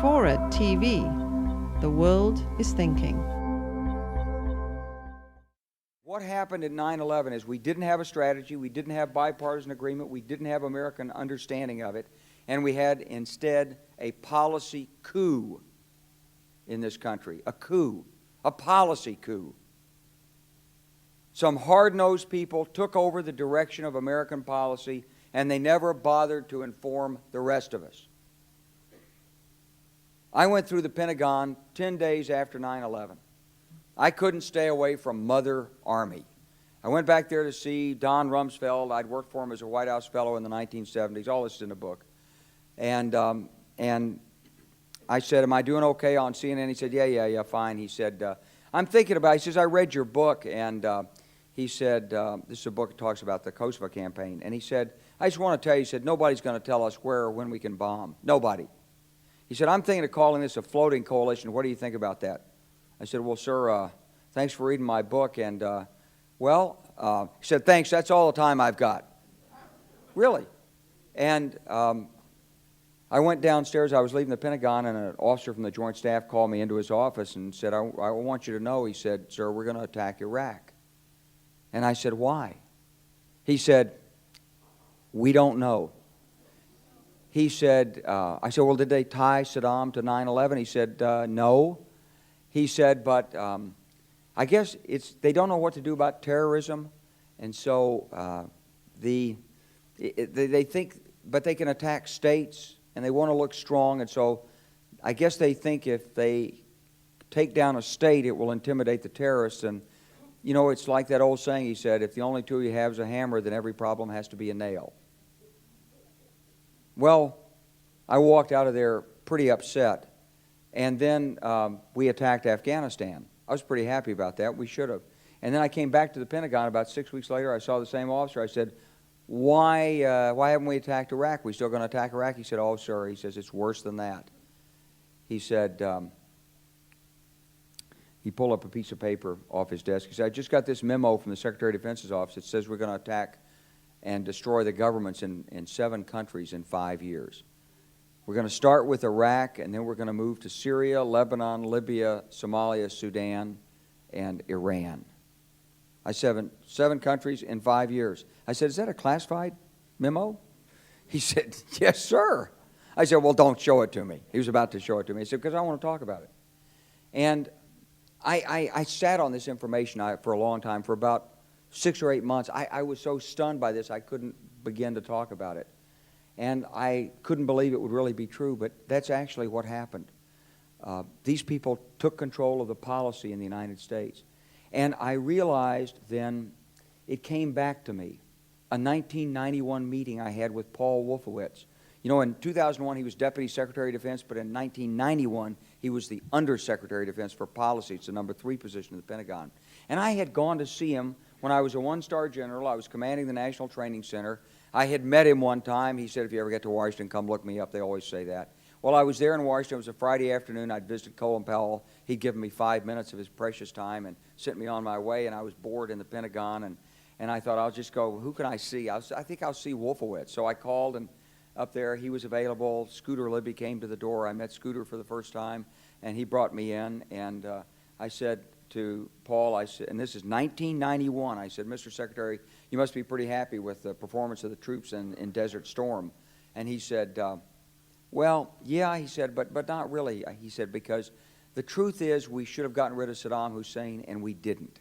Forward TV. The world is thinking. What happened at 9/11 is we didn't have a strategy, we didn't have bipartisan agreement, we didn't have American understanding of it, and we had instead a policy coup in this country. A coup. A policy coup. Some hard-nosed people took over the direction of American policy, and they never bothered to inform the rest of us. I went through the Pentagon 10 days after 9/11. I couldn't stay away from Mother Army. I went back there to see Don Rumsfeld. I'd worked for him as a White House fellow in the 1970s. All this is in the book. And I said, am I doing okay on CNN? He said, yeah, fine. He said, I'm thinking about it. He says, I read your book. And he said, this is a book that talks about the Kosovo campaign. And he said, I just want to tell you, he said, nobody's going to tell us where or when we can bomb. Nobody. He said, I'm thinking of calling this a floating coalition. What do you think about that? I said, well, sir, thanks for reading my book. And, he said, thanks, that's all the time I've got. Really. And I went downstairs. I was leaving the Pentagon, and an officer from the Joint Staff called me into his office and said, I want you to know, he said, sir, we're going to attack Iraq. And I said, why? He said, we don't know. He said, I said, well, did they tie Saddam to 9/11? He said, no. He said, but I guess they don't know what to do about terrorism, and so they think, but they can attack states, and they want to look strong, and so I guess they think if they take down a state, it will intimidate the terrorists. And you know, it's like that old saying, he said, if the only tool you have is a hammer, then every problem has to be a nail. Well, I walked out of there pretty upset. And then we attacked Afghanistan. I was pretty happy about that. We should have. And then I came back to the Pentagon about 6 weeks later. I saw the same officer. I said, why haven't we attacked Iraq? We still going to attack Iraq? He said, oh, sir. He says, it's worse than that. He said, he pulled up a piece of paper off his desk. He said, I just got this memo from the Secretary of Defense's office. It says we're going to attack and destroy the governments in 7 countries in 5 years. We're going to start with Iraq, and then we're going to move to Syria, Lebanon, Libya, Somalia, Sudan, and Iran. I said, 7 countries in 5 years. I said, is that a classified memo? He said, yes, sir. I said, well, don't show it to me. He was about to show it to me. He said, because I want to talk about it. And I sat on this information for a long time, for about 6 or 8 months. I was so stunned by this, I couldn't begin to talk about it. And I couldn't believe it would really be true, but that's actually what happened. These people took control of the policy in the United States. And I realized then, it came back to me, a 1991 meeting I had with Paul Wolfowitz. You know, in 2001 he was Deputy Secretary of Defense, but in 1991 he was the Undersecretary of Defense for Policy. It's the number 3 position in the Pentagon. And I had gone to see him when I was a 1-star general. I was commanding the National Training Center. I had met him one time. He said, if you ever get to Washington, come look me up. They always say that. Well, I was there in Washington. It was a Friday afternoon. I'd visited Colin Powell. He'd given me 5 minutes of his precious time and sent me on my way, and I was bored in the Pentagon, and I thought, I'll just go, who can I see? I think I'll see Wolfowitz. So I called, and up there, he was available. Scooter Libby came to the door. I met Scooter for the first time, and he brought me in, and I said to Paul, I said, and this is 1991, I said, Mr. Secretary, you must be pretty happy with the performance of the troops in Desert Storm. And he said, well, yeah, he said, but not really. He said, because the truth is we should have gotten rid of Saddam Hussein, and we didn't.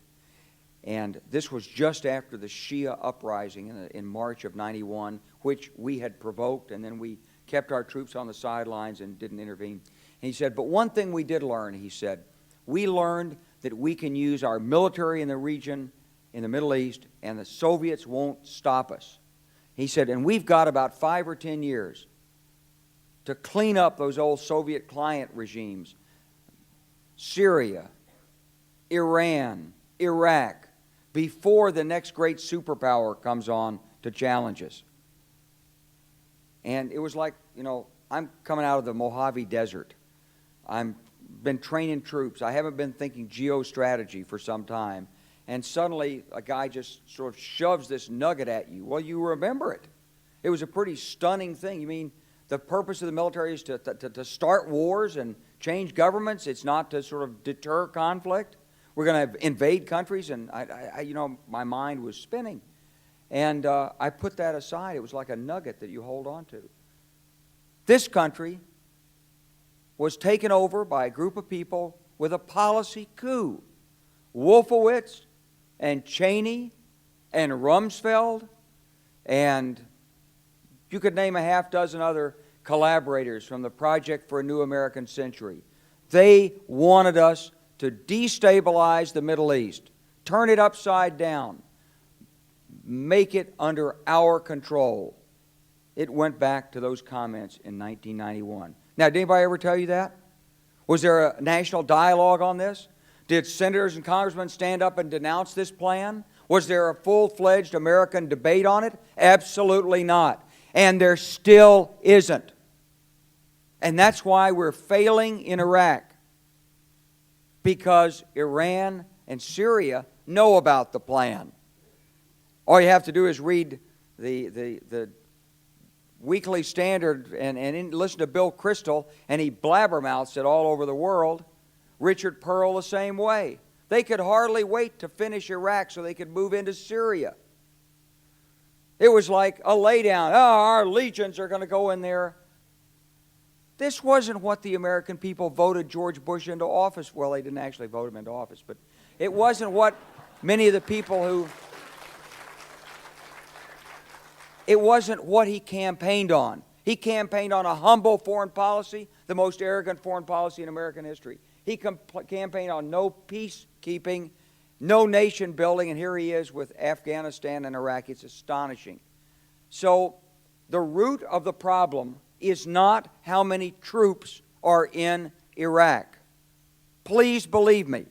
And this was just after the Shia uprising in March of 91, which we had provoked, and then we kept our troops on the sidelines and didn't intervene. And he said, but one thing we did learn, he said, we learned that we can use our military in the region, in the Middle East, and the Soviets won't stop us. He said, and we've got about 5 or 10 years to clean up those old Soviet client regimes, Syria, Iran, Iraq, before the next great superpower comes on to challenge us. And it was like, you know, I'm coming out of the Mojave Desert. I've been training troops. I haven't been thinking geostrategy for some time. And suddenly a guy just sort of shoves this nugget at you. Well, you remember it. It was a pretty stunning thing. You mean the purpose of the military is to start wars and change governments. It's not to sort of deter conflict. We're going to invade countries, and my mind was spinning. And I put that aside. It was like a nugget that you hold on to. This country was taken over by a group of people with a policy coup. Wolfowitz and Cheney and Rumsfeld, and you could name a half dozen other collaborators from the Project for a New American Century. They wanted us to destabilize the Middle East, turn it upside down, make it under our control. It went back to those comments in 1991. Now, did anybody ever tell you that? Was there a national dialogue on this? Did senators and congressmen stand up and denounce this plan? Was there a full-fledged American debate on it? Absolutely not. And there still isn't. And that's why we're failing in Iraq. Because Iran and Syria know about the plan. All you have to do is read the Weekly Standard and listen to Bill Kristol, and he blabbermouths it all over the world. Richard Pearl the same way. They could hardly wait to finish Iraq so they could move into Syria. It was like a laydown. Oh, our legions are going to go in there. This wasn't what the American people voted George Bush into office. Well, they didn't actually vote him into office, but it wasn't what many of the people who... It wasn't what he campaigned on. He campaigned on a humble foreign policy, the most arrogant foreign policy in American history. He campaigned on no peacekeeping, no nation building, and here he is with Afghanistan and Iraq. It's astonishing. So the root of the problem is not how many troops are in Iraq. Please believe me.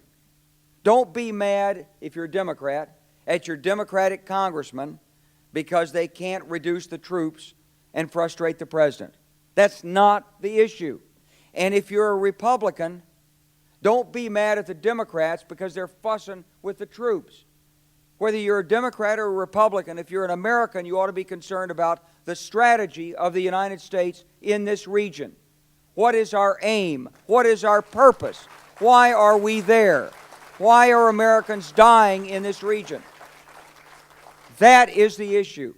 Don't be mad, if you're a Democrat, at your Democratic congressman because they can't reduce the troops and frustrate the president. That's not the issue. And if you're a Republican, don't be mad at the Democrats because they're fussing with the troops. Whether you're a Democrat or a Republican, if you're an American, you ought to be concerned about the strategy of the United States in this region. What is our aim? What is our purpose? Why are we there? Why are Americans dying in this region? That is the issue.